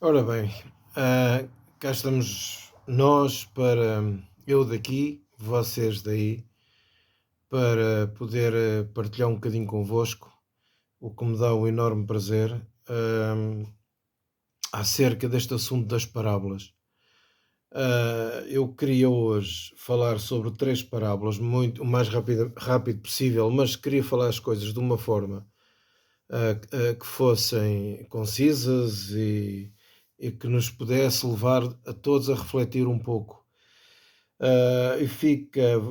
Ora bem, cá estamos nós para eu daqui, vocês daí, para poder partilhar um bocadinho convosco, o que me dá um enorme prazer, acerca deste assunto das parábolas. Eu queria hoje falar sobre três parábolas, muito o mais rápido possível, mas queria falar as coisas de uma forma que fossem concisas e que nos pudesse levar a todos a refletir um pouco.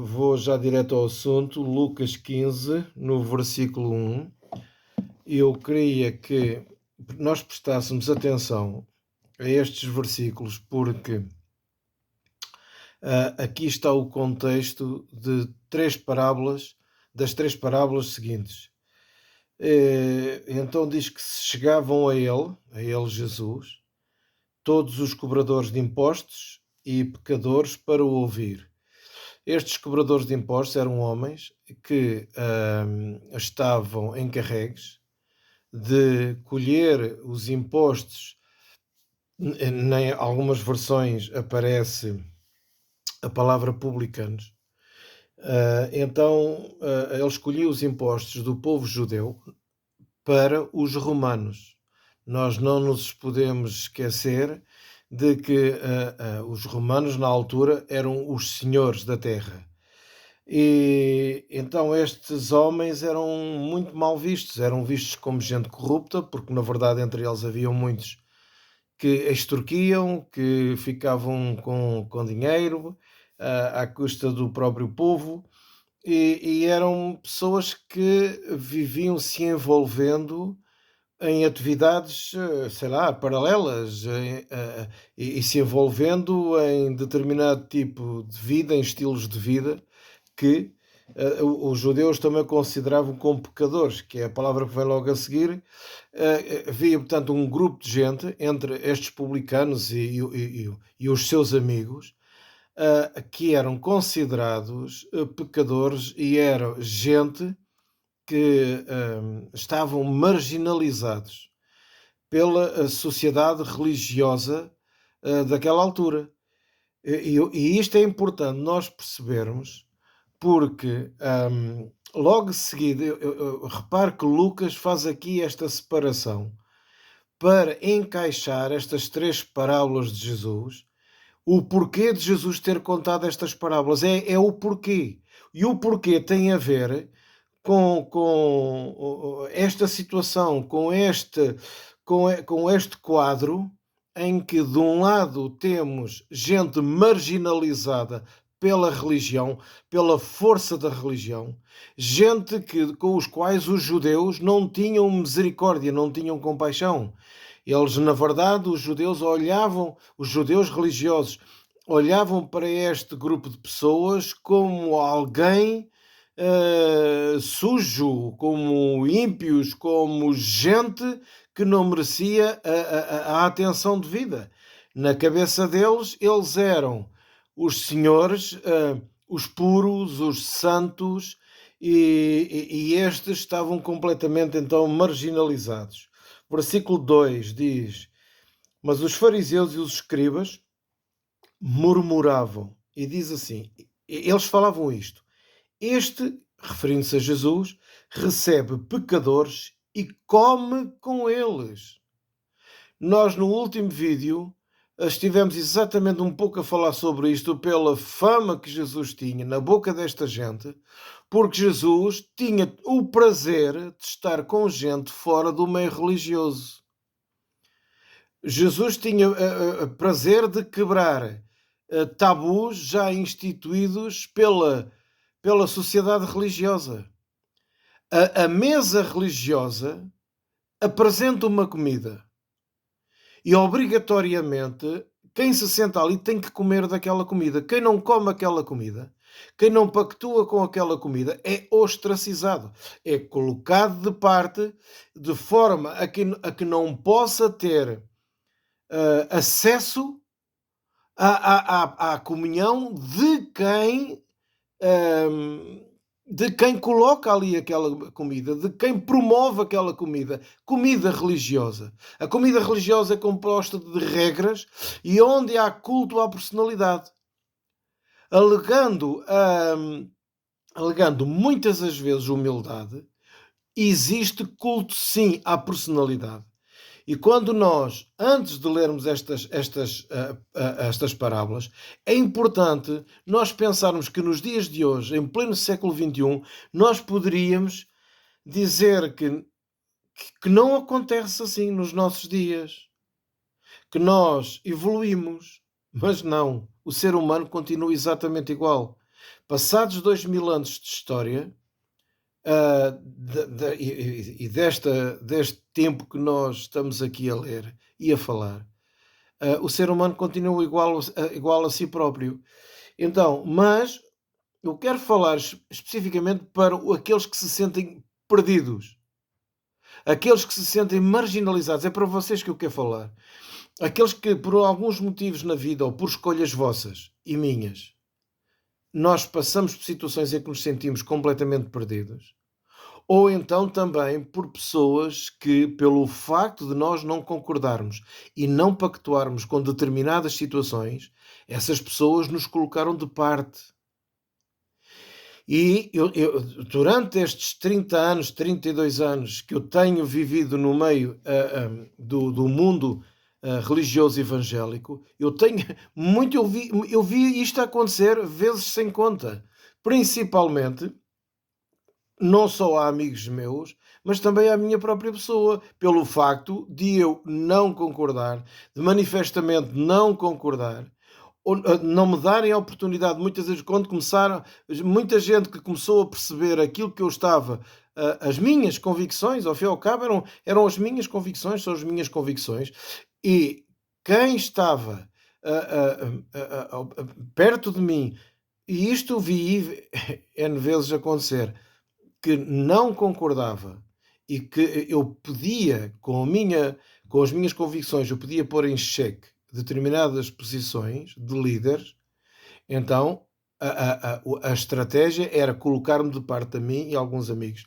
Vou já direto ao assunto, Lucas 15, no versículo 1. Eu queria que nós prestássemos atenção a estes versículos, porque aqui está o contexto de três parábolas, das três parábolas seguintes. Então diz que se chegavam a ele Jesus, todos os cobradores de impostos e pecadores para o ouvir. Estes cobradores de impostos eram homens que estavam encarregues de colher os impostos. Em algumas versões aparece a palavra publicanos. Eles colhiam os impostos do povo judeu para os romanos. Nós não nos podemos esquecer de que os romanos, na altura, eram os senhores da terra. E então estes homens eram muito mal vistos, eram vistos como gente corrupta, porque na verdade entre eles haviam muitos que extorquiam, que ficavam com dinheiro à custa do próprio povo, e eram pessoas que viviam se envolvendo em atividades, sei lá, paralelas, e se envolvendo em determinado tipo de vida, em estilos de vida que os judeus também consideravam como pecadores, que é a palavra que vem logo a seguir. Havia, portanto, um grupo de gente entre estes publicanos e os seus amigos, que eram considerados pecadores e eram gente que estavam marginalizados pela sociedade religiosa daquela altura. E isto é importante nós percebermos, porque logo de seguida, eu reparo que Lucas faz aqui esta separação para encaixar estas três parábolas de Jesus. O porquê de Jesus ter contado estas parábolas é o porquê. E o porquê tem a ver com esta situação, com este quadro em que, de um lado, temos gente marginalizada pela religião, pela força da religião, gente com os quais os judeus não tinham misericórdia, não tinham compaixão. Eles, na verdade, os judeus religiosos, olhavam para este grupo de pessoas como alguém sujo, como ímpios, como gente que não merecia a atenção devida. Na cabeça deles, eles eram os senhores, os puros, os santos, e estes estavam completamente então marginalizados. Versículo 2 diz: Mas os fariseus e os escribas murmuravam, e diz assim, eles falavam isto: Este, referindo-se a Jesus, recebe pecadores e come com eles. Nós, no último vídeo, estivemos exatamente um pouco a falar sobre isto, pela fama que Jesus tinha na boca desta gente, porque Jesus tinha o prazer de estar com gente fora do meio religioso. Jesus tinha prazer de quebrar tabus já instituídos pela sociedade religiosa. A mesa religiosa apresenta uma comida e obrigatoriamente quem se senta ali tem que comer daquela comida. Quem não come aquela comida, quem não pactua com aquela comida, é ostracizado, é colocado de parte, de forma a que não possa ter acesso à comunhão de quem de quem coloca ali aquela comida, de quem promove aquela comida, comida religiosa. A comida religiosa é composta de regras e onde há culto à personalidade, alegando, alegando muitas das vezes humildade, existe culto sim à personalidade. E quando nós, antes de lermos estas parábolas, é importante nós pensarmos que nos dias de hoje, em pleno século XXI, nós poderíamos dizer que não acontece assim nos nossos dias, que nós evoluímos, mas não, o ser humano continua exatamente igual. Passados 2000 anos de história, deste tempo que nós estamos aqui a ler e a falar, o ser humano continua igual a si próprio. Então, mas eu quero falar especificamente para aqueles que se sentem perdidos, aqueles que se sentem marginalizados. É para vocês que eu quero falar. Aqueles que, por alguns motivos na vida ou por escolhas vossas e minhas, nós passamos por situações em que nos sentimos completamente perdidos. Ou então também por pessoas que, pelo facto de nós não concordarmos e não pactuarmos com determinadas situações, essas pessoas nos colocaram de parte. E durante estes 30 anos, 32 anos que eu tenho vivido no meio do mundo religioso evangélico, eu vi isto acontecer vezes sem conta. Principalmente não só a amigos meus, mas também à minha própria pessoa, pelo facto de eu não concordar, de manifestamente não concordar, ou não me darem a oportunidade, muitas vezes, quando começaram, muita gente que começou a perceber aquilo que eu estava, as minhas convicções, ao fim e ao cabo, eram as minhas convicções, são as minhas convicções, e quem estava perto de mim, e isto vi N vezes acontecer, que não concordava e que eu podia, com as minhas convicções, eu podia pôr em xeque determinadas posições de líderes, então a estratégia era colocar-me de parte a mim e alguns amigos,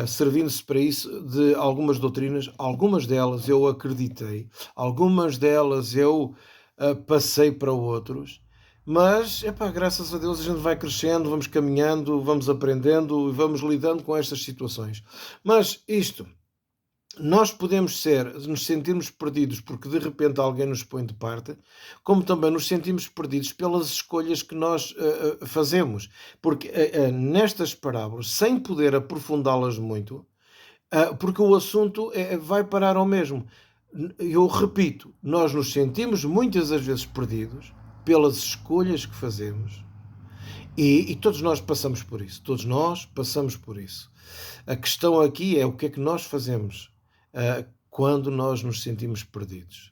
servindo-se para isso de algumas doutrinas, algumas delas eu acreditei, algumas delas eu passei para outros, mas, epá, graças a Deus a gente vai crescendo, vamos caminhando, vamos aprendendo e vamos lidando com estas situações. Mas isto, nós podemos nos sentirmos perdidos porque de repente alguém nos põe de parte, como também nos sentimos perdidos pelas escolhas que nós fazemos. Porque nestas parábolas, sem poder aprofundá-las muito, porque o assunto vai parar ao mesmo. Eu repito, nós nos sentimos muitas das vezes perdidos pelas escolhas que fazemos e todos nós passamos por isso. Todos nós passamos por isso. A questão aqui é o que é que nós fazemos quando nós nos sentimos perdidos.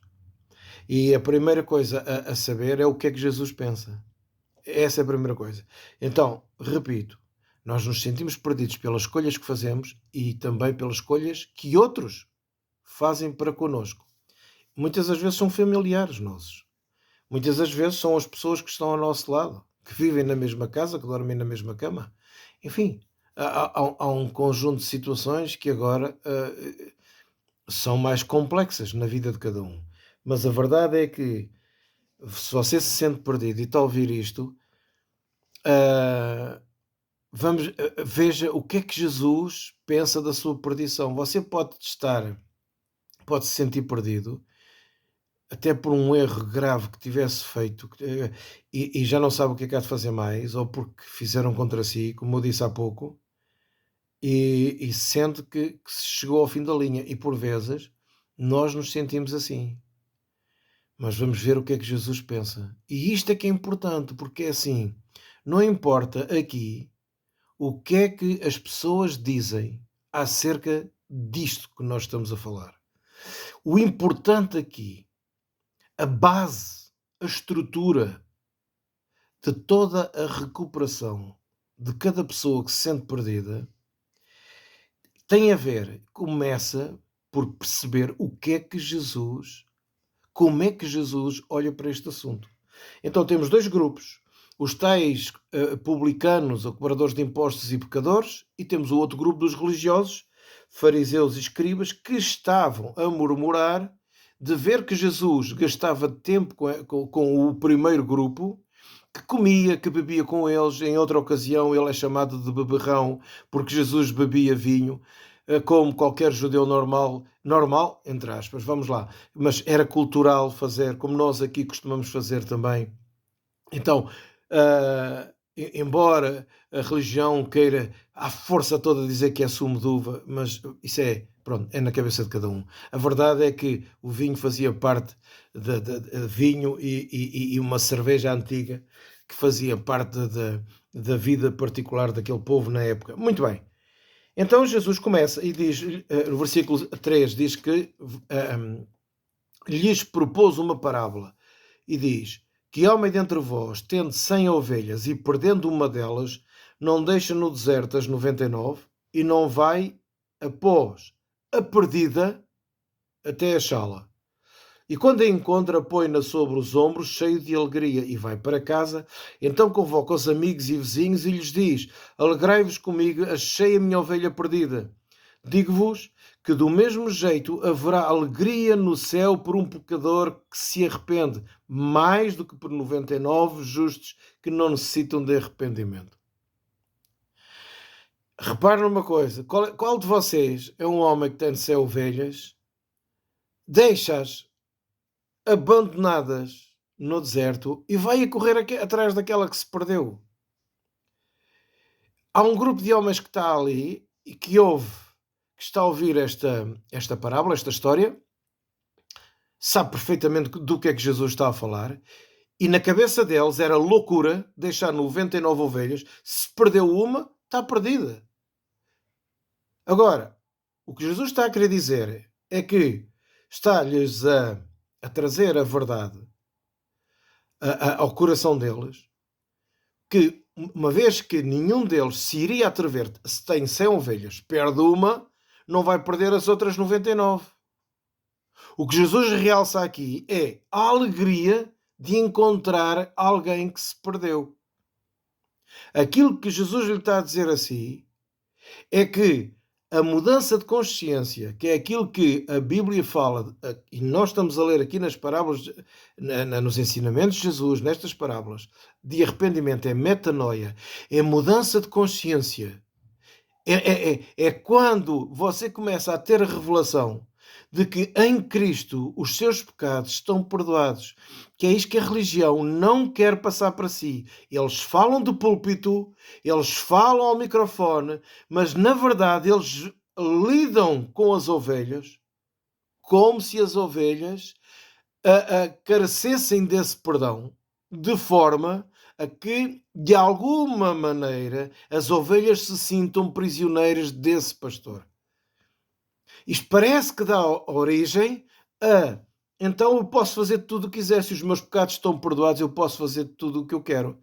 E a primeira coisa a saber é o que é que Jesus pensa. Essa é a primeira coisa. Então, repito, nós nos sentimos perdidos pelas escolhas que fazemos e também pelas escolhas que outros fazem para connosco. Muitas das vezes são familiares nossos. Muitas das vezes são as pessoas que estão ao nosso lado, que vivem na mesma casa, que dormem na mesma cama. Enfim, há um conjunto de situações que agora são mais complexas na vida de cada um. Mas a verdade é que, se você se sente perdido e está a ouvir isto, veja o que é que Jesus pensa da sua perdição. Você pode se sentir perdido, até por um erro grave que tivesse feito, e já não sabe o que é que há de fazer mais, ou porque fizeram contra si, como eu disse há pouco, e sente que se chegou ao fim da linha. E por vezes nós nos sentimos assim. Mas vamos ver o que é que Jesus pensa. E isto é que é importante, porque é assim, não importa aqui o que é que as pessoas dizem acerca disto que nós estamos a falar. O importante aqui, a base, a estrutura de toda a recuperação de cada pessoa que se sente perdida, tem a ver, começa por perceber como é que Jesus olha para este assunto. Então temos dois grupos. os tais publicanos, ou cobradores de impostos e pecadores, e temos o outro grupo dos religiosos, fariseus e escribas, que estavam a murmurar de ver que Jesus gastava tempo com o primeiro grupo, que comia, que bebia com eles. Em outra ocasião ele é chamado de beberrão, porque Jesus bebia vinho, como qualquer judeu normal, entre aspas, vamos lá, mas era cultural fazer, como nós aqui costumamos fazer também. Então, embora a religião queira à força toda dizer que é sumo de uva, mas isso pronto, é na cabeça de cada um. A verdade é que o vinho fazia parte de vinho e uma cerveja antiga que fazia parte da vida particular daquele povo na época. Muito bem. Então Jesus começa e diz, no versículo 3, diz que lhes propôs uma parábola e diz: que homem dentre vós, tendo 100 ovelhas e perdendo uma delas, não deixa no deserto as 99 e não vai após a perdida até achá-la. E quando a encontra, põe-na sobre os ombros, cheio de alegria, e vai para casa. Então convoca os amigos e vizinhos e lhes diz: alegrai-vos comigo, achei a minha ovelha perdida. Digo-vos que do mesmo jeito haverá alegria no céu por um pecador que se arrepende, mais do que por 99 justos que não necessitam de arrependimento. Repare numa coisa: qual de vocês é um homem que tem 100 ovelhas, deixa-as abandonadas no deserto e vai a correr atrás daquela que se perdeu? Há um grupo de homens que está ali e que está a ouvir esta parábola, esta história, sabe perfeitamente do que é que Jesus está a falar, e na cabeça deles era loucura deixar 99 ovelhas. Se perdeu uma, está perdida. Agora, o que Jesus está a querer dizer é que está-lhes a trazer a verdade ao coração deles, que uma vez que nenhum deles se iria atrever, se tem 100 ovelhas, perde uma, não vai perder as outras 99. O que Jesus realça aqui é a alegria de encontrar alguém que se perdeu. Aquilo que Jesus lhe está a dizer assim é que a mudança de consciência, que é aquilo que a Bíblia fala, e nós estamos a ler aqui nas parábolas, nos ensinamentos de Jesus, nestas parábolas, de arrependimento, é metanoia, é mudança de consciência. É quando você começa a ter a revelação de que em Cristo os seus pecados estão perdoados, que é isto que a religião não quer passar para si. Eles falam do púlpito, eles falam ao microfone, mas na verdade eles lidam com as ovelhas como se as ovelhas carecessem desse perdão, de forma a que, de alguma maneira, as ovelhas se sintam prisioneiras desse pastor. Isto parece que dá origem a: então eu posso fazer tudo o que quiser, se os meus pecados estão perdoados, eu posso fazer tudo o que eu quero.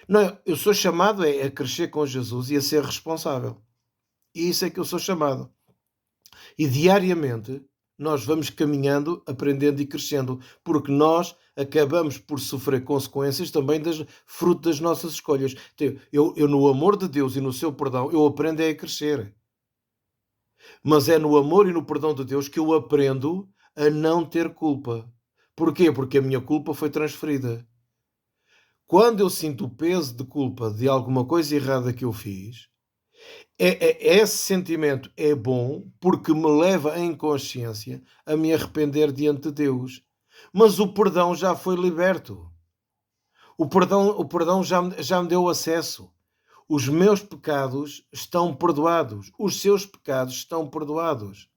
Não, eu sou chamado a crescer com Jesus e a ser responsável. E isso é que eu sou chamado. E diariamente nós vamos caminhando, aprendendo e crescendo, porque nós acabamos por sofrer consequências também fruto das nossas escolhas. Eu, no amor de Deus e no seu perdão, eu aprendo a crescer. Mas é no amor e no perdão de Deus que eu aprendo a não ter culpa. Porquê? Porque a minha culpa foi transferida. Quando eu sinto o peso de culpa de alguma coisa errada que eu fiz, esse sentimento é bom porque me leva em consciência a me arrepender diante de Deus. Mas o perdão já foi liberto. O perdão já me deu acesso. Os meus pecados estão perdoados. Os seus pecados estão perdoados.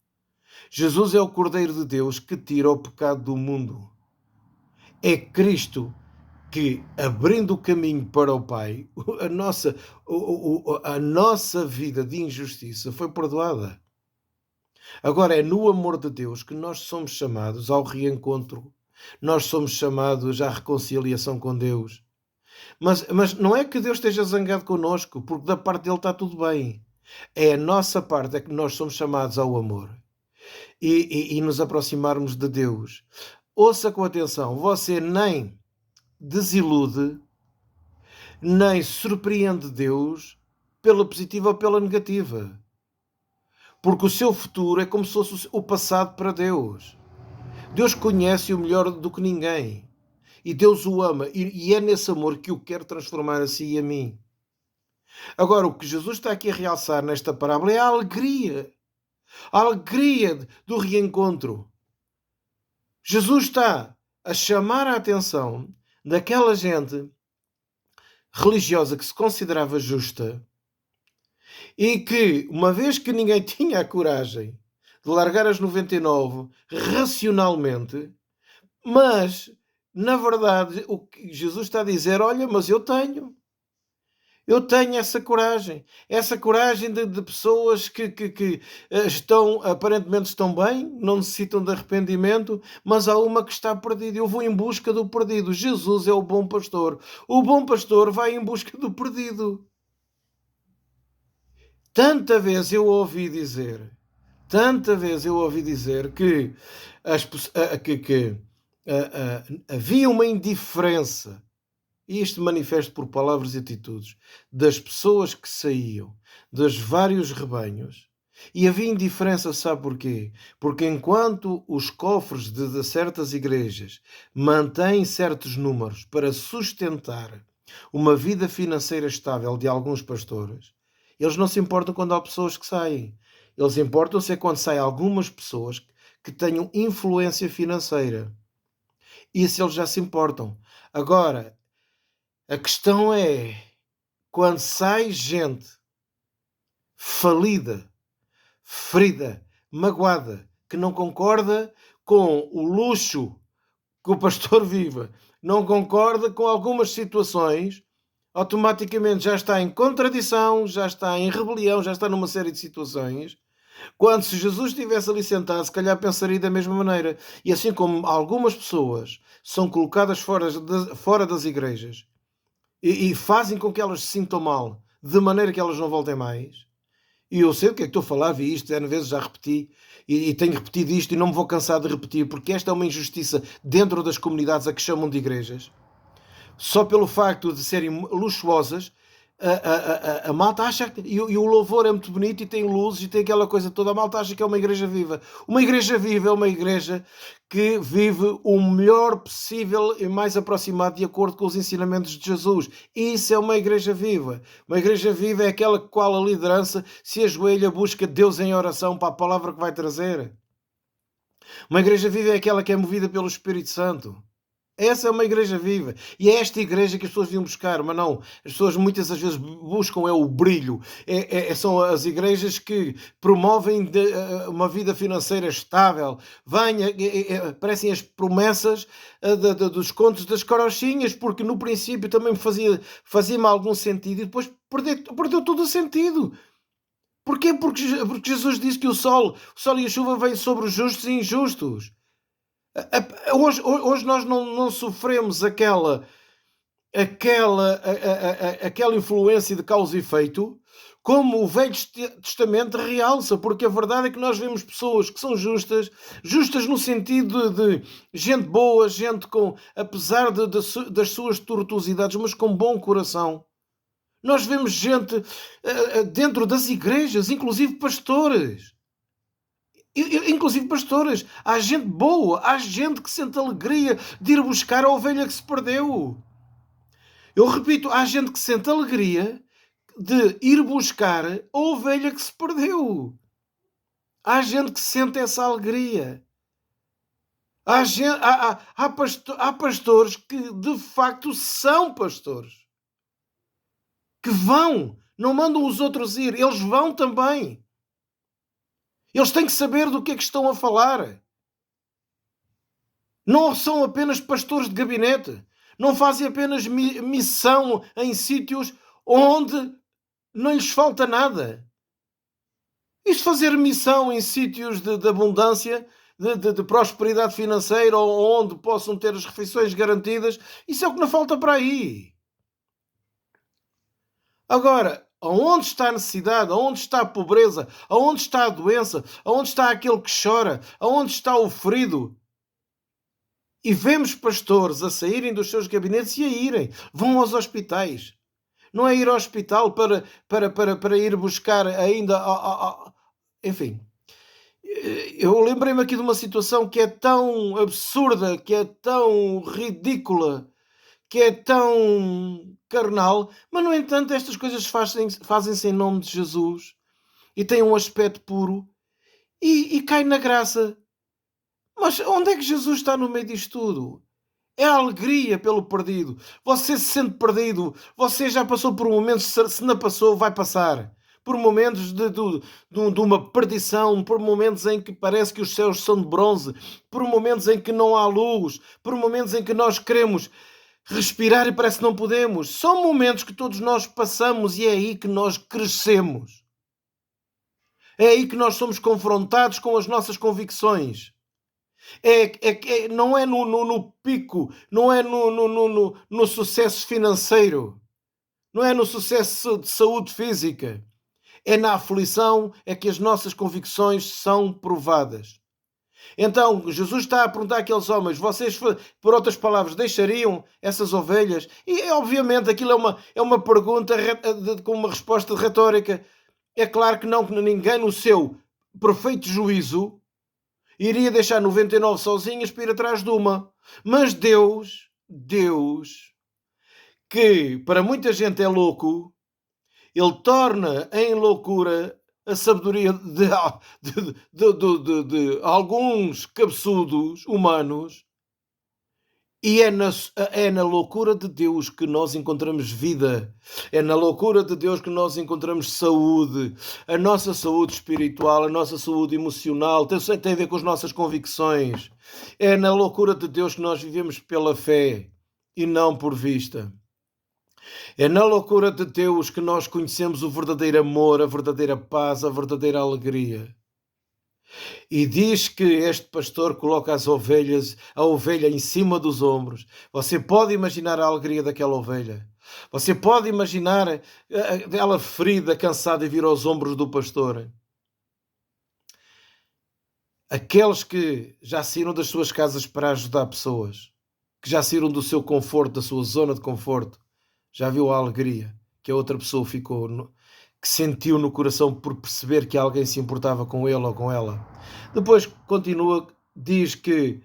Jesus é o Cordeiro de Deus que tira o pecado do mundo. É Cristo que, abrindo o caminho para o Pai, a nossa vida de injustiça foi perdoada. Agora é no amor de Deus que nós somos chamados ao reencontro. Nós somos chamados à reconciliação com Deus. Mas não é que Deus esteja zangado connosco, porque da parte dele está tudo bem. É a nossa parte, é que nós somos chamados ao amor. E nos aproximarmos de Deus. Ouça com atenção, você nem desilude, nem surpreende Deus pela positiva ou pela negativa. Porque o seu futuro é como se fosse o passado para Deus. Deus conhece-o melhor do que ninguém. E Deus o ama. E é nesse amor que o quer transformar a si e a mim. Agora, o que Jesus está aqui a realçar nesta parábola é a alegria. A alegria do reencontro. Jesus está a chamar a atenção daquela gente religiosa que se considerava justa e que, uma vez que ninguém tinha a coragem de largar as 99 racionalmente, mas, na verdade, o que Jesus está a dizer, olha, mas eu tenho essa coragem de pessoas que aparentemente estão bem, não necessitam de arrependimento, mas há uma que está perdida. Eu vou em busca do perdido. Jesus é o bom pastor. O bom pastor vai em busca do perdido. Tanta vez eu ouvi dizer que havia uma indiferença, e isto manifesto por palavras e atitudes, das pessoas que saíam dos vários rebanhos, e havia indiferença, sabe porquê? Porque enquanto os cofres de certas igrejas mantêm certos números para sustentar uma vida financeira estável de alguns pastores, eles não se importam quando há pessoas que saem. Eles importam-se é quando saem algumas pessoas que tenham influência financeira. Isso eles já se importam. Agora, a questão é, quando sai gente falida, ferida, magoada, que não concorda com o luxo que o pastor vive, não concorda com algumas situações, automaticamente já está em contradição, já está em rebelião, já está numa série de situações. Quando se Jesus estivesse ali sentado, se calhar pensaria da mesma maneira. E assim como algumas pessoas são colocadas fora das igrejas e fazem com que elas se sintam mal, de maneira que elas não voltem mais. E eu sei o que é que estou a falar, vi isto, N vezes já repeti, e tenho repetido isto e não me vou cansar de repetir, porque esta é uma injustiça dentro das comunidades a que chamam de igrejas. Só pelo facto de serem luxuosas, a malta acha que... E o louvor é muito bonito e tem luzes e tem aquela coisa toda. A malta acha que é uma igreja viva. Uma igreja viva é uma igreja que vive o melhor possível e mais aproximado de acordo com os ensinamentos de Jesus. Isso é uma igreja viva. Uma igreja viva é aquela que qual a liderança se ajoelha, busca Deus em oração para a palavra que vai trazer. Uma igreja viva é aquela que é movida pelo Espírito Santo. Essa é uma igreja viva. E é esta igreja que as pessoas vinham buscar, mas não. As pessoas muitas das vezes buscam o brilho. São as igrejas que promovem uma vida financeira estável. Parecem as promessas dos contos das carochinhas, porque no princípio também fazia-me algum sentido e depois perdeu todo o sentido. Porquê? Porque Jesus disse que o sol e a chuva vêm sobre os justos e injustos. Hoje nós não sofremos aquela influência de causa e efeito como o Velho Testamento realça, porque a verdade é que nós vemos pessoas que são justas no sentido de gente boa, gente com, apesar das suas tortuosidades, mas com bom coração. Nós vemos gente dentro das igrejas, inclusive pastores. Inclusive pastores, há gente boa, há gente que sente alegria de ir buscar a ovelha que se perdeu. Eu repito, há gente que sente alegria de ir buscar a ovelha que se perdeu. Há gente que sente essa alegria. Há pastores que de facto são pastores. Que vão, não mandam os outros ir, eles vão também. Eles têm que saber do que é que estão a falar. Não são apenas pastores de gabinete. Não fazem apenas missão em sítios onde não lhes falta nada. Isto fazer missão em sítios de abundância, de prosperidade financeira, onde possam ter as refeições garantidas, isso é o que não falta para aí. Agora, aonde está a necessidade? Aonde está a pobreza? Aonde está a doença? Aonde está aquele que chora? Aonde está o ferido? E vemos pastores a saírem dos seus gabinetes e a irem. Vão aos hospitais. não é ir ao hospital para ir buscar ainda. Enfim, eu lembrei-me aqui de uma situação que é tão absurda, que é tão ridícula, que é tão carnal, mas no entanto estas coisas fazem-se em nome de Jesus e têm um aspecto puro e cai na graça. Mas onde é que Jesus está no meio disto tudo? É a alegria pelo perdido. Você se sente perdido. Você já passou por momentos, se não passou, vai passar. Por momentos de uma perdição, por momentos em que parece que os céus são de bronze, por momentos em que não há luz, por momentos em que nós queremos respirar e parece que não podemos. São momentos que todos nós passamos e é aí que nós crescemos. É aí que nós somos confrontados com as nossas convicções. Não é no pico, não é no sucesso financeiro, não é no sucesso de saúde física. É na aflição é que as nossas convicções são provadas. Então, Jesus está a perguntar àqueles homens, vocês, por outras palavras, deixariam essas ovelhas? E, obviamente, aquilo é uma pergunta com uma resposta retórica. É claro que não, que ninguém no seu perfeito juízo iria deixar 99 sozinhas para ir atrás de uma. Mas Deus, que para muita gente é louco, Ele torna em loucura a sabedoria de alguns cabeçudos humanos. E é na loucura de Deus que nós encontramos vida. É na loucura de Deus que nós encontramos saúde. A nossa saúde espiritual, a nossa saúde emocional, tem a ver com as nossas convicções. É na loucura de Deus que nós vivemos pela fé e não por vista. É na loucura de Deus que nós conhecemos o verdadeiro amor, a verdadeira paz, a verdadeira alegria. E diz que este pastor coloca a ovelha em cima dos ombros. Você pode imaginar a alegria daquela ovelha. Você pode imaginar ela ferida, cansada e vir aos ombros do pastor. Aqueles que já saíram das suas casas para ajudar pessoas, que já saíram do seu conforto, da sua zona de conforto, já viu a alegria que a outra pessoa que sentiu no coração por perceber que alguém se importava com ele ou com ela. Depois continua, diz que,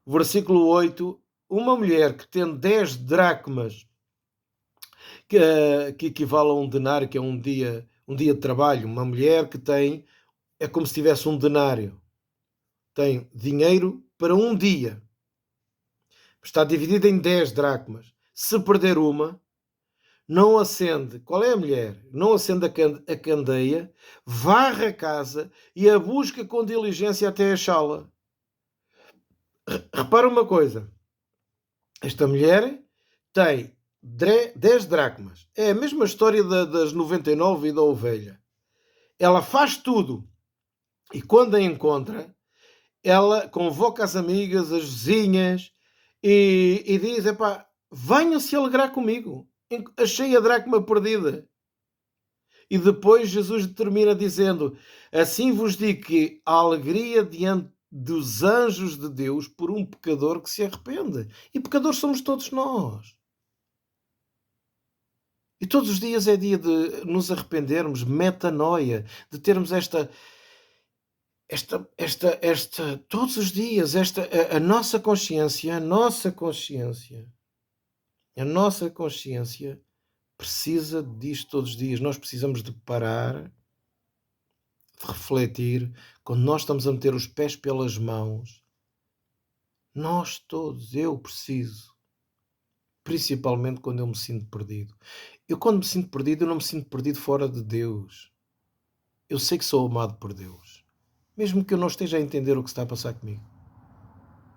versículo 8, uma mulher que tem 10 dracmas, que equivale a um denário, que é um dia de trabalho, uma mulher que tem, é como se tivesse um denário, tem dinheiro para um dia, está dividida em 10 dracmas. Se perder uma, não acende, qual é a mulher? Não acende a candeia, varre a casa e a busca com diligência até achá-la. Repara uma coisa, esta mulher tem 10 dracmas, é a mesma história das 99 e da ovelha. Ela faz tudo e quando a encontra, ela convoca as amigas, as vizinhas e diz, venham se alegrar comigo. Achei a dracma perdida. E depois Jesus termina dizendo, assim vos digo que a alegria diante dos anjos de Deus por um pecador que se arrepende. E pecadores somos todos nós. E todos os dias é dia de nos arrependermos, metanoia, de termos todos os dias, a nossa consciência precisa disto todos os dias. Nós precisamos de parar, de refletir. Quando nós estamos a meter os pés pelas mãos, nós todos, eu preciso. Principalmente quando eu me sinto perdido. Quando me sinto perdido, eu não me sinto perdido fora de Deus. Eu sei que sou amado por Deus. Mesmo que eu não esteja a entender o que está a passar comigo.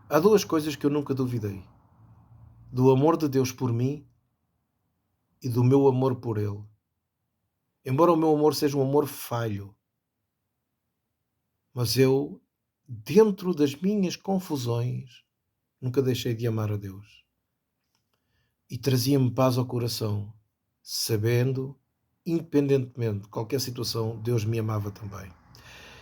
Há duas coisas que eu nunca duvidei. Do amor de Deus por mim e do meu amor por Ele. Embora o meu amor seja um amor falho, mas eu, dentro das minhas confusões, nunca deixei de amar a Deus. E trazia-me paz ao coração, sabendo, independentemente de qualquer situação, Deus me amava também.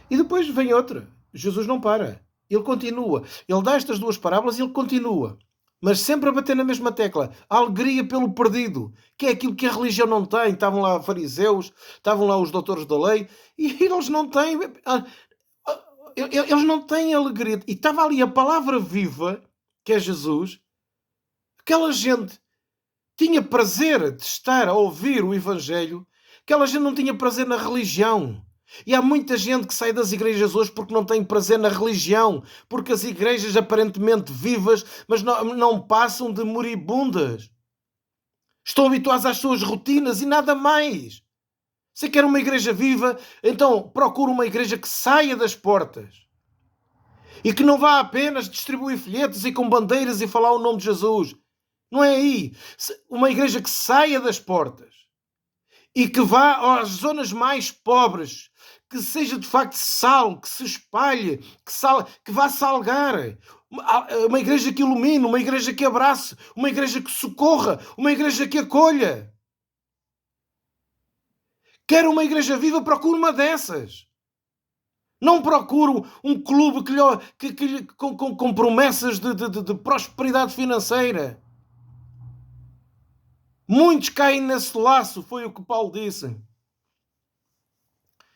E depois vem outra. Jesus não para. Ele continua. Ele dá estas duas parábolas e ele continua. mas sempre a bater na mesma tecla. A alegria pelo perdido, que é aquilo que a religião não tem. Estavam lá fariseus, estavam lá os doutores da lei, e eles não têm... Eles não têm alegria. E estava ali a palavra viva, que é Jesus. Aquela gente tinha prazer de estar a ouvir o Evangelho. Aquela gente não tinha prazer na religião. E há muita gente que sai das igrejas hoje porque não tem prazer na religião. Porque as igrejas aparentemente vivas, mas não passam de moribundas. Estão habituados às suas rotinas e nada mais. Se quer uma igreja viva, então procura uma igreja que saia das portas. E que não vá apenas distribuir folhetos e com bandeiras e falar o nome de Jesus. Não é aí. Uma igreja que saia das portas e que vá às zonas mais pobres, que seja de facto sal, que se espalhe, que vá salgar. Uma igreja que ilumine, uma igreja que abrace, uma igreja que socorra, uma igreja que acolha. Quer uma igreja viva, procure uma dessas. Não procuro um clube com promessas de prosperidade financeira. Muitos caem nesse laço, foi o que Paulo disse.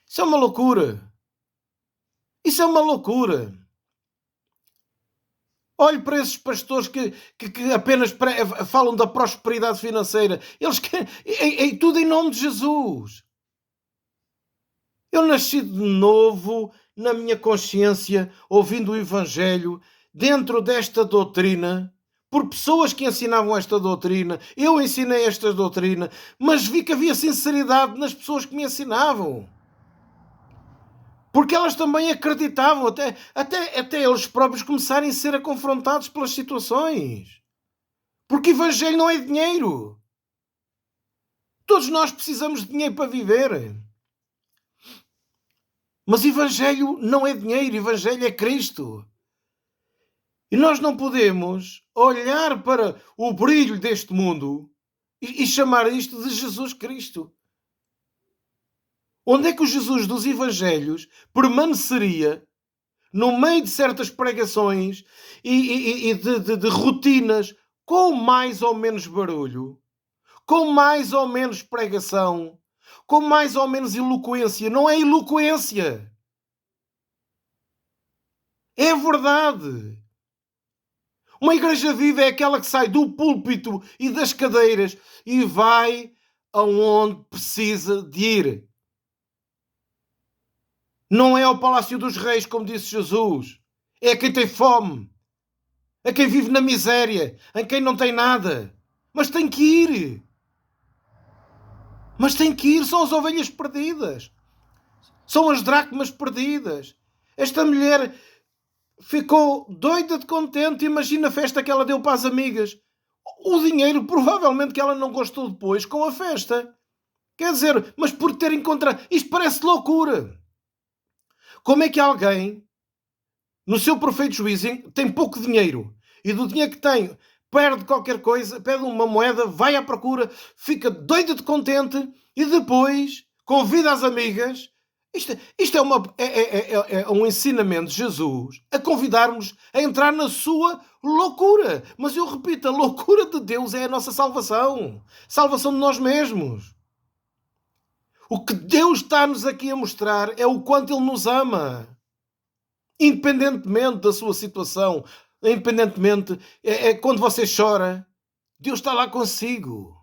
Isso é uma loucura. Isso é uma loucura. Olhe para esses pastores que apenas falam da prosperidade financeira. Eles querem tudo em nome de Jesus. Eu nasci de novo na minha consciência, ouvindo o Evangelho, dentro desta doutrina, por pessoas que ensinavam esta doutrina. Eu ensinei esta doutrina, mas vi que havia sinceridade nas pessoas que me ensinavam. Porque elas também acreditavam, até eles próprios começarem a ser confrontados pelas situações. Porque Evangelho não é dinheiro. Todos nós precisamos de dinheiro para viver. Mas Evangelho não é dinheiro, Evangelho é Cristo. E nós não podemos olhar para o brilho deste mundo e chamar isto de Jesus Cristo. Onde é que o Jesus dos Evangelhos permaneceria no meio de certas pregações e de rotinas com mais ou menos barulho, com mais ou menos pregação, com mais ou menos eloquência? Não é eloquência. É verdade. Uma igreja viva é aquela que sai do púlpito e das cadeiras e vai aonde precisa de ir. Não é ao Palácio dos Reis, como disse Jesus. É a quem tem fome, a quem vive na miséria, a quem não tem nada. Mas tem que ir. Mas tem que ir, são as ovelhas perdidas. São as dracmas perdidas. Esta mulher ficou doida de contente. Imagina a festa que ela deu para as amigas. O dinheiro, provavelmente, que ela não gostou depois com a festa. Quer dizer, mas por ter encontrado... Isto parece loucura. Como é que alguém, no seu perfeito juízo, tem pouco dinheiro e do dinheiro que tem, perde qualquer coisa, perde uma moeda, vai à procura, fica doida de contente e depois convida as amigas? Isto é um ensinamento de Jesus a convidar-nos a entrar na sua loucura. Mas eu repito, a loucura de Deus é a nossa salvação. Salvação de nós mesmos. O que Deus está-nos aqui a mostrar é o quanto Ele nos ama. Independentemente da sua situação, independentemente, quando você chora, Deus está lá consigo.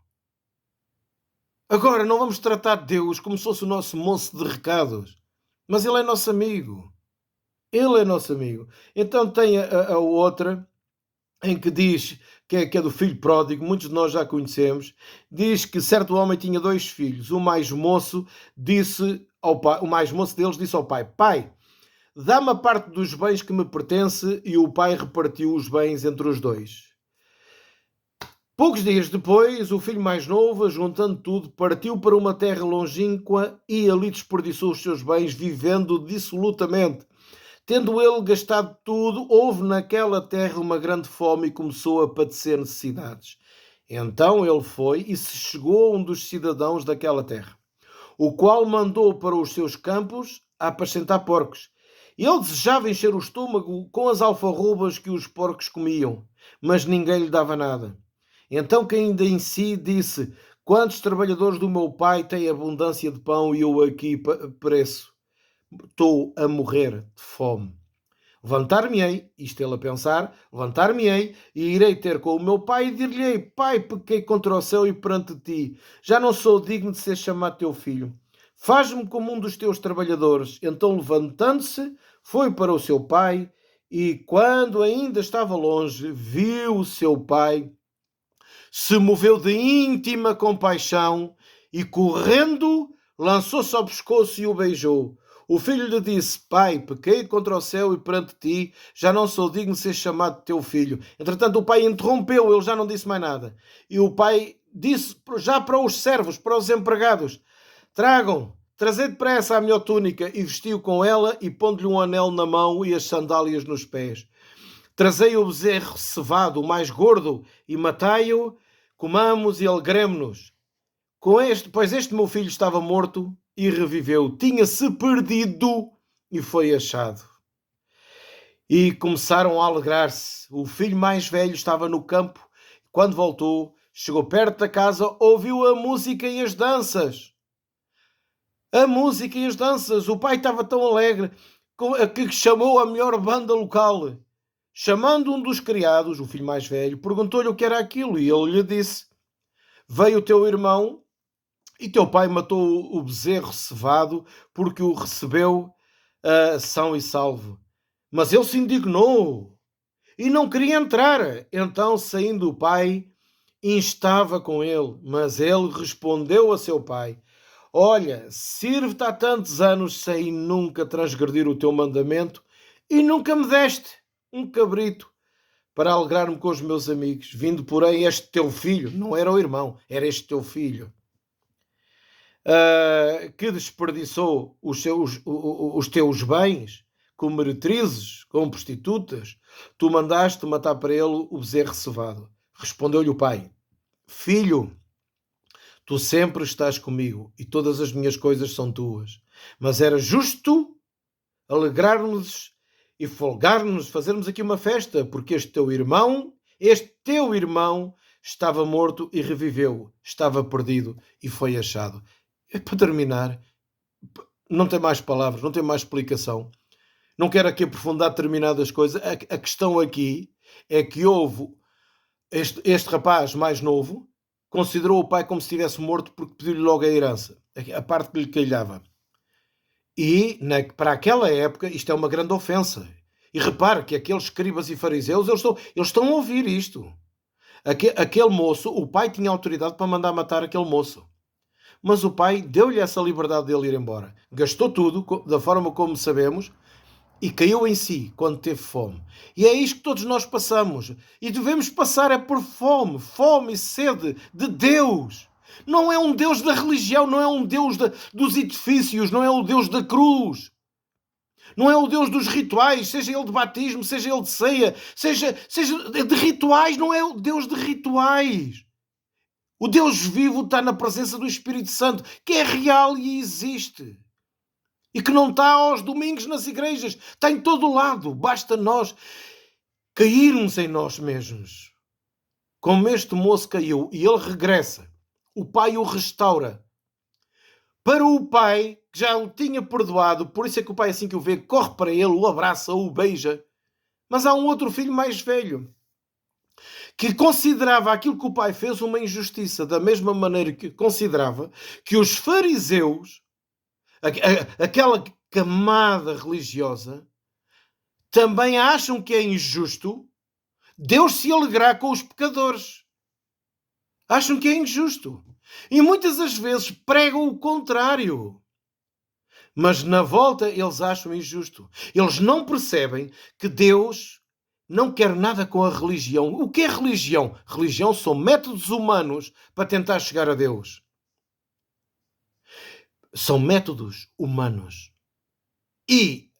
Agora, não vamos tratar de Deus como se fosse o nosso moço de recados, mas Ele é nosso amigo. Ele é nosso amigo. Então tem a outra, em que diz que é do filho pródigo, muitos de nós já conhecemos, diz que certo homem tinha 2 filhos. O mais moço disse ao pai, o mais moço deles disse ao pai: Pai, dá-me a parte dos bens que me pertence, e o pai repartiu os bens entre os 2. Poucos dias depois, o filho mais novo, juntando tudo, partiu para uma terra longínqua e ali desperdiçou os seus bens, vivendo dissolutamente. Tendo ele gastado tudo, houve naquela terra uma grande fome e começou a padecer necessidades. Então ele foi e se chegou a um dos cidadãos daquela terra, o qual mandou para os seus campos a apacentar porcos. Ele desejava encher o estômago com as alfarrobas que os porcos comiam, mas ninguém lhe dava nada. Então, caindo em si, disse: Quantos trabalhadores do meu pai têm abundância de pão e eu aqui pereço? Estou a morrer de fome. Levantar-me-ei, isto ele a pensar, levantar-me-ei e irei ter com o meu pai e dir-lhe-ei: Pai, pequei contra o céu e perante ti, já não sou digno de ser chamado teu filho. Faz-me como um dos teus trabalhadores. Então, levantando-se, foi para o seu pai e, quando ainda estava longe, viu o seu pai, se moveu de íntima compaixão e, correndo, lançou-se ao pescoço e o beijou. O filho lhe disse: Pai, pequei contra o céu e perante ti, já não sou digno de ser chamado teu filho. Entretanto, o pai interrompeu, ele já não disse mais nada. E o pai disse já para os servos, para os empregados: trazei depressa a melhor túnica, e vestiu com ela, e pondo-lhe um anel na mão e as sandálias nos pés. Trazei o bezerro cevado, o mais gordo, e matai-o, comamos e alegremo-nos. Pois este meu filho estava morto e reviveu, tinha-se perdido e foi achado. E começaram a alegrar-se. O filho mais velho estava no campo. Quando voltou, chegou perto da casa, ouviu a música e as danças. A música e as danças. O pai estava tão alegre que chamou a melhor banda local. Chamando um dos criados, o filho mais velho, perguntou-lhe o que era aquilo e ele lhe disse: Veio o teu irmão e teu pai matou o bezerro cevado porque o recebeu são e salvo. Mas ele se indignou e não queria entrar. Então, saindo o pai, instava com ele, mas ele respondeu a seu pai: Olha, sirvo-te há tantos anos sem nunca transgredir o teu mandamento e nunca me deste um cabrito para alegrar-me com os meus amigos. Vindo, porém, este teu filho, não era o irmão, era este teu filho, que desperdiçou os teus bens com meretrizes, com prostitutas, tu mandaste matar para ele o bezerro cevado. Respondeu-lhe o pai: Filho, tu sempre estás comigo e todas as minhas coisas são tuas. Mas era justo alegrar-nos e folgar-nos, fazermos aqui uma festa, porque este teu irmão, estava morto e reviveu, estava perdido e foi achado. É para terminar, não tem mais palavras, não tem mais explicação. Não quero aqui aprofundar determinadas coisas. A questão aqui é que houve este rapaz mais novo, considerou o pai como se estivesse morto porque pediu-lhe logo a herança, a parte que lhe calhava. E para aquela época isto é uma grande ofensa. E repare que aqueles escribas e fariseus, eles estão a ouvir isto. Aquele moço, o pai tinha autoridade para mandar matar aquele moço. Mas o pai deu-lhe essa liberdade de ele ir embora. Gastou tudo, da forma como sabemos, e caiu em si quando teve fome. E é isto que todos nós passamos. E devemos passar é por fome e sede de Deus. Não é um Deus da religião, não é um Deus dos edifícios, não é o Deus da cruz. Não é o Deus dos rituais, seja ele de batismo, seja ele de ceia, seja de rituais, não é o Deus de rituais. O Deus vivo está na presença do Espírito Santo, que é real e existe. E que não está aos domingos nas igrejas, está em todo o lado. Basta nós cairmos em nós mesmos. Como este moço caiu e ele regressa, o pai o restaura. Para o pai, que já o tinha perdoado, por isso é que o pai, assim que o vê, corre para ele, o abraça, o beija. Mas há um outro filho mais velho, que considerava aquilo que o pai fez uma injustiça, da mesma maneira que considerava que os fariseus, aquela camada religiosa, também acham que é injusto Deus se alegrar com os pecadores. Acham que é injusto. E muitas das vezes pregam o contrário. Mas na volta eles acham injusto. Eles não percebem que Deus não quer nada com a religião. O que é religião? Religião são métodos humanos para tentar chegar a Deus. São métodos humanos. E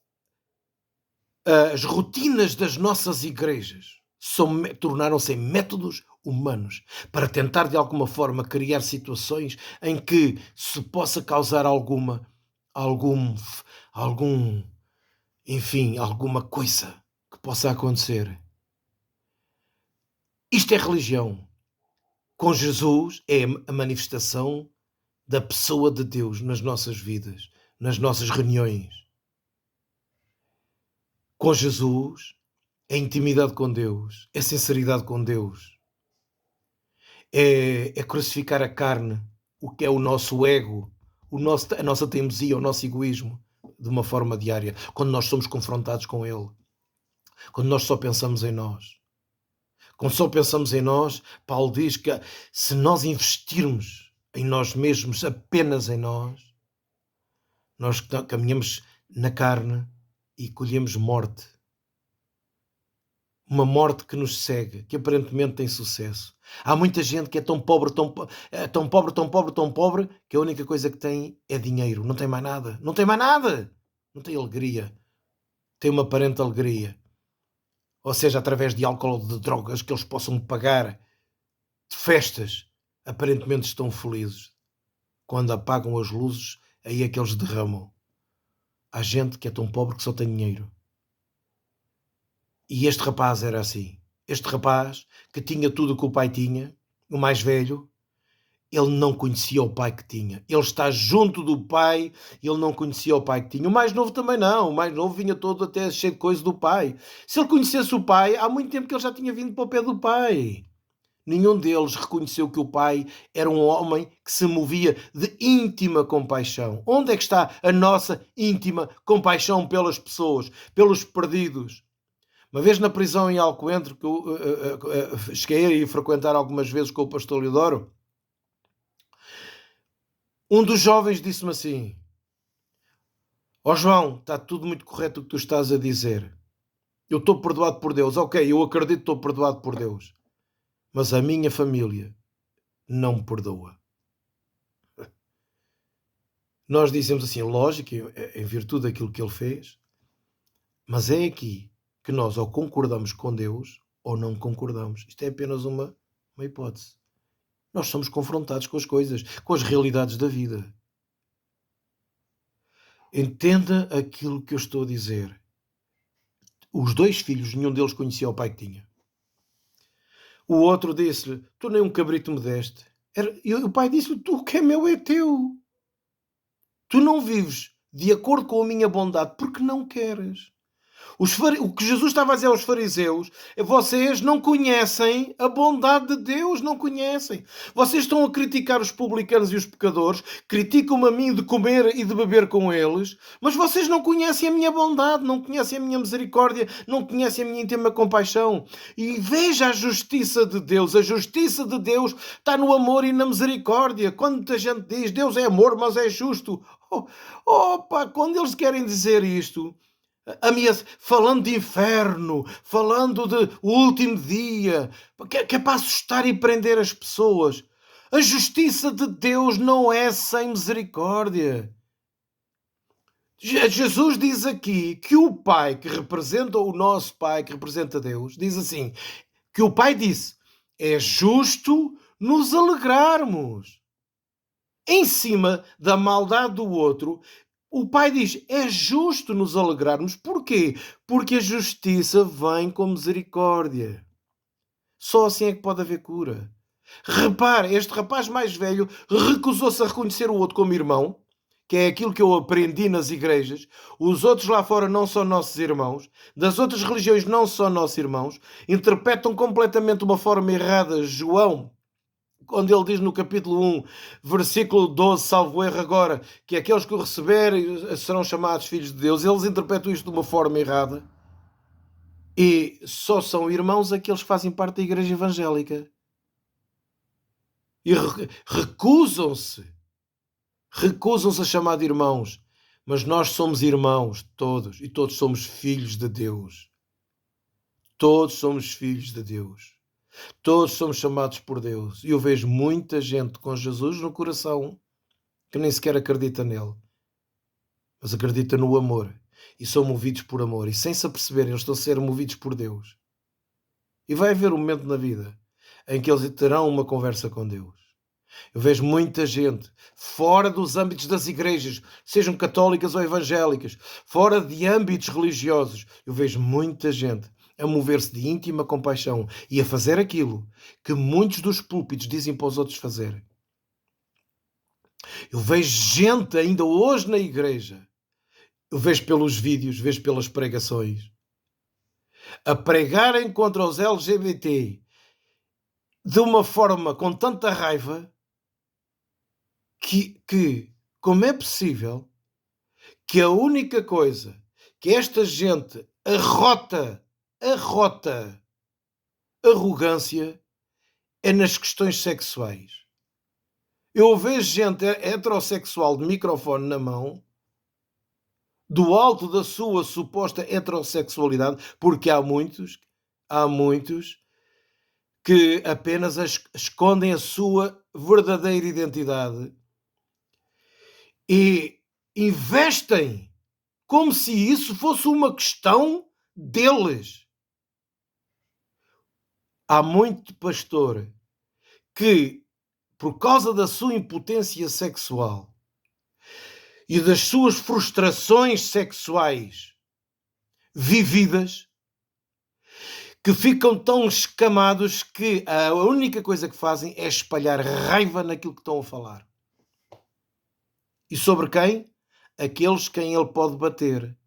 as rotinas das nossas igrejas tornaram-se métodos humanos para tentar de alguma forma criar situações em que se possa causar algum enfim, alguma coisa que possa acontecer. Isto é religião. Com Jesus é a manifestação da pessoa de Deus nas nossas vidas, nas nossas reuniões. Com Jesus é intimidade com Deus, é sinceridade com Deus, é crucificar a carne, o que é o nosso ego, a nossa teimosia, o nosso egoísmo, de uma forma diária, quando nós somos confrontados com Ele, quando nós só pensamos em nós. Quando só pensamos em nós, Paulo diz que se nós investirmos em nós mesmos, apenas em nós caminhamos na carne e colhemos morte. Uma morte que nos segue, que aparentemente tem sucesso. Há muita gente que é tão pobre, tão pobre, tão pobre, tão pobre, que a única coisa que tem é dinheiro. Não tem mais nada. Não tem mais nada. Não tem alegria. Tem uma aparente alegria. Ou seja, através de álcool ou de drogas que eles possam pagar, de festas, aparentemente estão felizes. Quando apagam as luzes, aí é que eles derramam. Há gente que é tão pobre que só tem dinheiro. E este rapaz era assim. Este rapaz, que tinha tudo o que o pai tinha, o mais velho, ele não conhecia o pai que tinha. Ele está junto do pai, ele não conhecia o pai que tinha. O mais novo também não. O mais novo vinha todo até cheio de coisa do pai. Se ele conhecesse o pai, há muito tempo que ele já tinha vindo para o pé do pai. Nenhum deles reconheceu que o pai era um homem que se movia de íntima compaixão. Onde é que está a nossa íntima compaixão pelas pessoas, pelos perdidos? Uma vez na prisão em Alcoentre, que eu cheguei a ir frequentar algumas vezes com o pastor Leodoro, um dos jovens disse-me assim: ó João, está tudo muito correto o que tu estás a dizer. Eu estou perdoado por Deus. Ok, eu acredito que estou perdoado por Deus. Mas a minha família não me perdoa. Nós dizemos assim, lógico, em virtude daquilo que ele fez, mas é aqui que nós ou concordamos com Deus ou não concordamos. Isto é apenas uma hipótese. Nós somos confrontados com as coisas, com as realidades da vida. Entenda aquilo que eu estou a dizer. Os dois filhos, nenhum deles conhecia o pai que tinha. O outro disse-lhe, tu nem um cabrito me deste. E o pai disse-lhe, tu o que é meu é teu. Tu não vives de acordo com a minha bondade porque não queres. O que Jesus estava a dizer aos fariseus é: vocês não conhecem a bondade de Deus, não conhecem. Vocês estão a criticar os publicanos e os pecadores, criticam-me a mim de comer e de beber com eles, mas vocês não conhecem a minha bondade, não conhecem a minha misericórdia, não conhecem a minha íntima compaixão. E veja a justiça de Deus. A justiça de Deus está no amor e na misericórdia. Quando muita gente diz Deus é amor, mas é justo. Opa, quando eles querem dizer isto, falando de inferno, falando de último dia, que é para assustar e prender as pessoas. A justiça de Deus não é sem misericórdia. Jesus diz aqui que o Pai, que representa o nosso Pai, que representa Deus, diz assim, que o Pai disse, é justo nos alegrarmos. Em cima da maldade do outro, o pai diz, é justo nos alegrarmos. Porquê? Porque a justiça vem com misericórdia. Só assim é que pode haver cura. Repare, este rapaz mais velho recusou-se a reconhecer o outro como irmão, que é aquilo que eu aprendi nas igrejas. Os outros lá fora não são nossos irmãos, das outras religiões não são nossos irmãos, interpretam completamente de uma forma errada João, onde ele diz no capítulo 1, versículo 12, salvo erro agora, que aqueles que o receberem serão chamados filhos de Deus. Eles interpretam isto de uma forma errada. E só são irmãos aqueles que fazem parte da igreja evangélica. E recusam-se a chamar de irmãos. Mas nós somos irmãos, todos. E todos somos filhos de Deus. Todos somos filhos de Deus. Todos somos chamados por Deus. E eu vejo muita gente com Jesus no coração que nem sequer acredita nele, mas acredita no amor. E são movidos por amor. E sem se aperceberem, eles estão a ser movidos por Deus. E vai haver um momento na vida em que eles terão uma conversa com Deus. Eu vejo muita gente fora dos âmbitos das igrejas, sejam católicas ou evangélicas, fora de âmbitos religiosos. Eu vejo muita gente a mover-se de íntima compaixão e a fazer aquilo que muitos dos púlpitos dizem para os outros fazerem. Eu vejo gente ainda hoje na igreja, eu vejo pelos vídeos, vejo pelas pregações, a pregarem contra os LGBT de uma forma com tanta raiva que como é possível que a única coisa que esta gente arrota arrogância é nas questões sexuais. Eu vejo gente heterossexual de microfone na mão, do alto da sua suposta heterossexualidade, porque há muitos que apenas escondem a sua verdadeira identidade e investem como se isso fosse uma questão deles. Há muito pastor que, por causa da sua impotência sexual e das suas frustrações sexuais vividas, que ficam tão escamados que a única coisa que fazem é espalhar raiva naquilo que estão a falar. E sobre quem? Aqueles quem ele pode bater.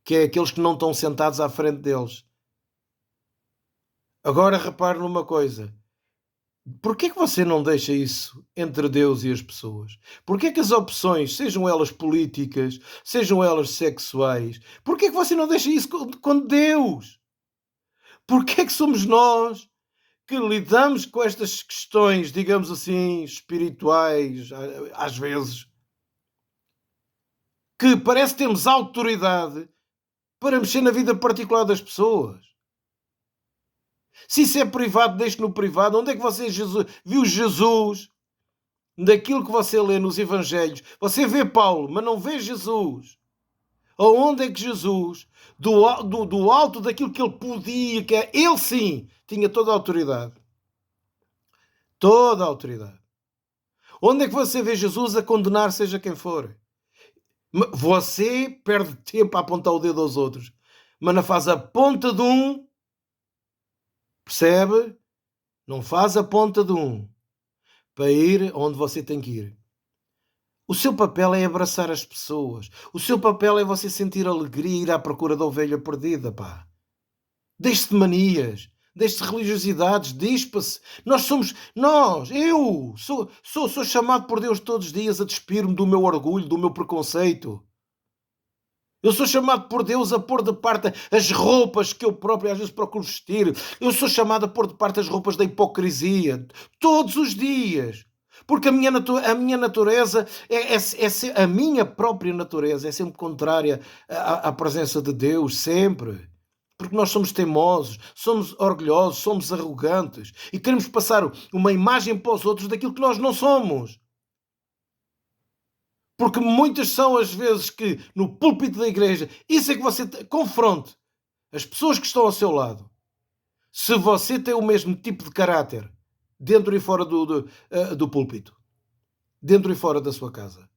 Que é aqueles que não estão sentados à frente deles. Agora repare numa coisa. Porquê que você não deixa isso entre Deus e as pessoas? Porquê que as opções, sejam elas políticas, sejam elas sexuais, porquê que você não deixa isso com Deus? Porquê que somos nós que lidamos com estas questões, digamos assim, espirituais, às vezes, que parece que temos autoridade para mexer na vida particular das pessoas? Se isso é privado, deixe no privado. Onde é que você viu Jesus? Daquilo que você lê nos Evangelhos, você vê Paulo, mas não vê Jesus. Aonde é que Jesus, do alto daquilo que ele podia, que ele sim, tinha toda a autoridade. Toda a autoridade. Onde é que você vê Jesus a condenar seja quem for? Você perde tempo a apontar o dedo aos outros, mas não faz a ponta de um, percebe? Não faz a ponta de um para ir onde você tem que ir. O seu papel é abraçar as pessoas. O seu papel é você sentir alegria e ir à procura da ovelha perdida, pá. Deixe-se de manias, deixe-se de religiosidades, dispa-se. Eu sou chamado por Deus todos os dias a despir-me do meu orgulho, do meu preconceito. Eu sou chamado por Deus a pôr de parte as roupas que eu próprio às vezes procuro vestir. Eu sou chamado a pôr de parte as roupas da hipocrisia. Todos os dias. Porque a minha natureza, a minha própria natureza é sempre contrária à presença de Deus, sempre. Porque nós somos teimosos, somos orgulhosos, somos arrogantes e queremos passar uma imagem para os outros daquilo que nós não somos. Porque muitas são as vezes que no púlpito da igreja, isso é que você confronte as pessoas que estão ao seu lado. Se você tem o mesmo tipo de caráter dentro e fora do púlpito, dentro e fora da sua casa,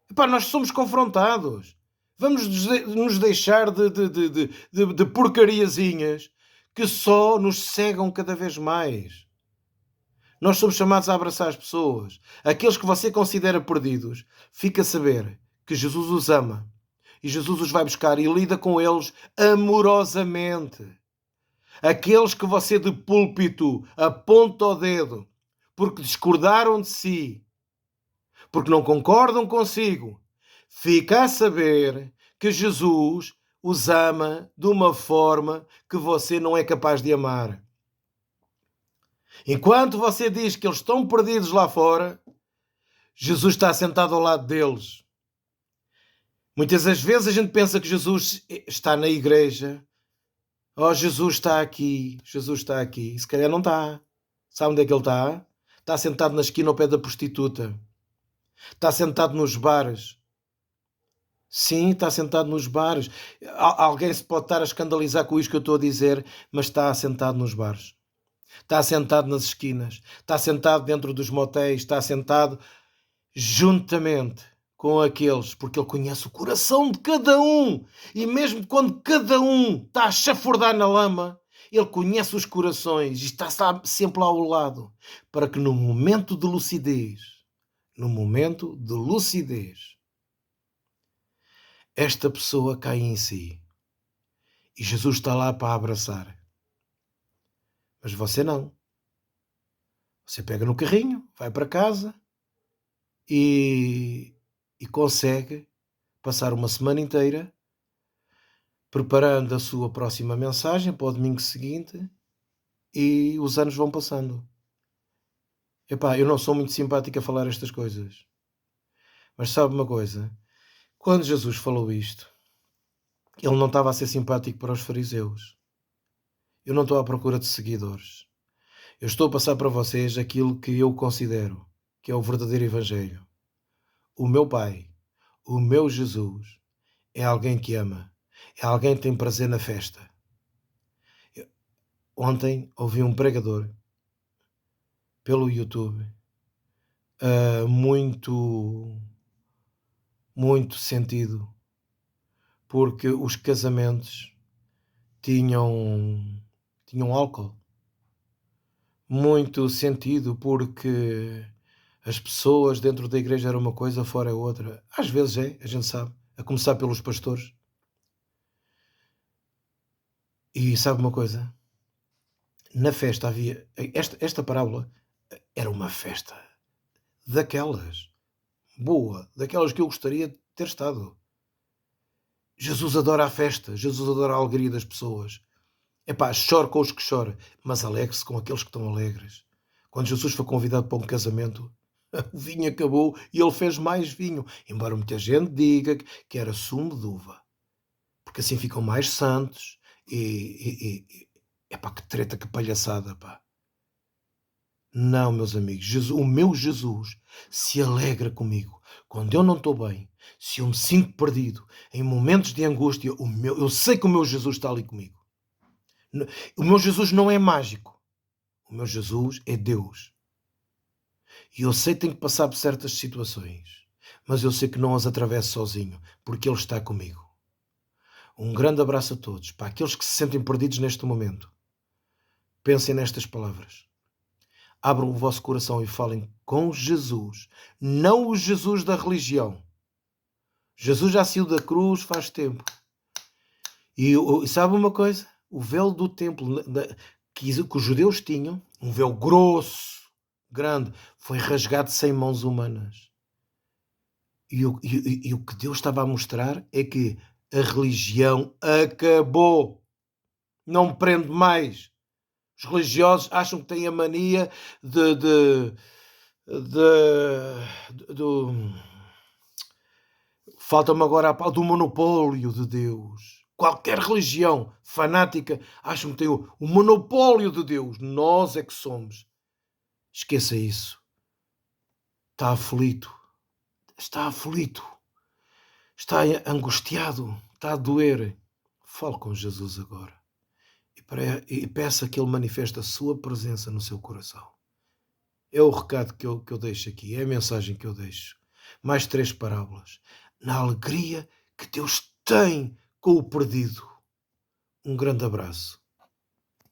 epá, nós somos confrontados. Vamos nos deixar de porcariazinhas que só nos cegam cada vez mais. Nós somos chamados a abraçar as pessoas. Aqueles que você considera perdidos, fica a saber que Jesus os ama. E Jesus os vai buscar e lida com eles amorosamente. Aqueles que você de púlpito aponta o dedo porque discordaram de si, porque não concordam consigo, fica a saber que Jesus os ama de uma forma que você não é capaz de amar. Enquanto você diz que eles estão perdidos lá fora, Jesus está sentado ao lado deles. Muitas das vezes a gente pensa que Jesus está na igreja. Oh, Jesus está aqui. Jesus está aqui. E se calhar não está. Sabe onde é que ele está? Está sentado na esquina ao pé da prostituta. Está sentado nos bares. Sim, está sentado nos bares. Alguém se pode estar a escandalizar com isto que eu estou a dizer, mas está sentado nos bares. está sentado nas esquinas, está sentado dentro dos motéis, está sentado juntamente com aqueles, porque ele conhece o coração de cada um, e mesmo quando cada um está a chafurdar na lama, ele conhece os corações e está sempre ao lado, para que no momento de lucidez, esta pessoa cai em si e Jesus está lá para a abraçar. Mas você não. Você pega no carrinho, vai para casa e consegue passar uma semana inteira preparando a sua próxima mensagem para o domingo seguinte e os anos vão passando. Epá, eu não sou muito simpático a falar estas coisas. Mas sabe uma coisa? Quando Jesus falou isto, ele não estava a ser simpático para os fariseus. Eu não estou à procura de seguidores. Eu estou a passar para vocês aquilo que eu considero que é o verdadeiro Evangelho. O meu Pai, o meu Jesus, é alguém que ama. É alguém que tem prazer na festa. Ontem ouvi um pregador pelo YouTube muito sentido, porque os casamentos tinham álcool. Muito sentido, porque as pessoas dentro da igreja eram uma coisa, fora é outra. Às vezes a gente sabe, a começar pelos pastores. E sabe uma coisa? Na festa havia... Esta parábola era uma festa daquelas, boa, daquelas que eu gostaria de ter estado. Jesus adora a festa, Jesus adora a alegria das pessoas. Epá, chore com os que choram, mas alegre-se com aqueles que estão alegres. Quando Jesus foi convidado para um casamento, o vinho acabou e ele fez mais vinho, embora muita gente diga que era sumo de uva, porque assim ficam mais santos epá, que treta, que palhaçada, pá. Não, meus amigos, o meu Jesus se alegra comigo. Quando eu não estou bem, se eu me sinto perdido, em momentos de angústia, eu sei que o meu Jesus está ali comigo. O meu Jesus não é mágico. O meu Jesus é Deus. E eu sei que tenho que passar por certas situações, mas eu sei que não as atravesso sozinho, porque Ele está comigo. Um grande abraço a todos. Para aqueles que se sentem perdidos neste momento, pensem nestas palavras. Abram o vosso coração e falem com Jesus, não o Jesus da religião. Jesus já saiu da cruz faz tempo. E sabe uma coisa? O véu do templo que os judeus tinham, um véu grosso, grande, foi rasgado sem mãos humanas. E o que Deus estava a mostrar é que a religião acabou. Não prende mais. Os religiosos acham que têm a mania falta-me agora a palavra, do monopólio de Deus. Qualquer religião fanática acham que tem o monopólio de Deus. Nós é que somos. Esqueça isso. Está aflito. Está angustiado. Está a doer. Fale com Jesus agora. E peça que Ele manifeste a sua presença no seu coração. É o recado que eu deixo aqui. É a mensagem que eu deixo. Mais 3 parábolas. Na alegria que Deus tem com o perdido. Um grande abraço.